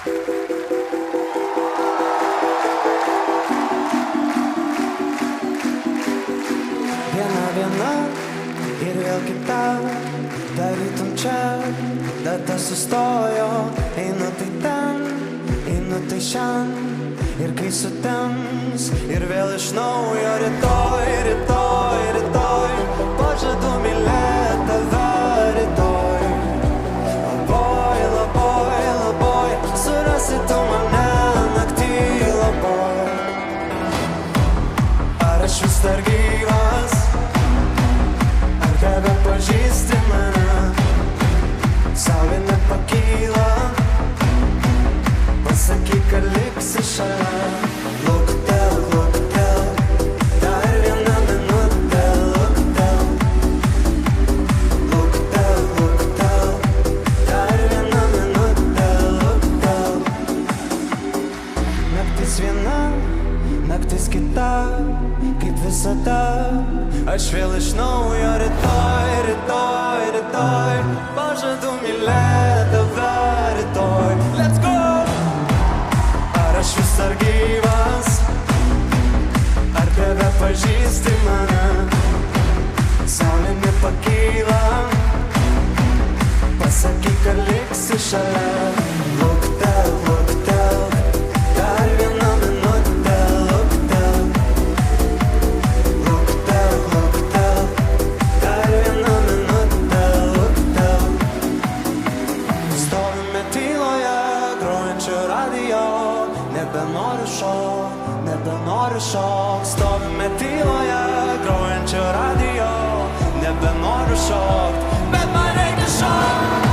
Viena ir vėl kita, tarytum čia, data sustojo. Einu tai ten, einu tai šian, ir kai sutems, ir vėl iš naujo. Rytoj, rytoj, rytoj, pažadu mylėt tave rytoj. Labai, labai, labai, surasi tu mane naktį labai. Ar aš vis dar gyvas? Ar tebe pažįsti mane? Saulė nepakyla, pasakyk, kad liksi šalia. Luktelk, luktelk, dar vieną minutę. Luktelk, luktelk, luktelk, dar vieną minutę. Luktelk. Naktis viena, naktis kita, kaip visada. Aš vėl iš naujo. Rytoj, rytoj, rytoj, pažadu mylėt tave rytoj. Let's go! Ar aš vis dar gyvas? Ar tebe pažįsti mane? Saulė nepakyla, pasakyk, kad liksi šalia. Luktelk, luktelk, dar vieną minutę. Luktelk, luktelk, luktelk, dar vieną minutę. Luktelk. Stovime tyloje, grojančio radijo. Nebenoriu šokt. Stovime tyloje, grojančio radijo. Nebenoriu šokt, bet man reikia šokt.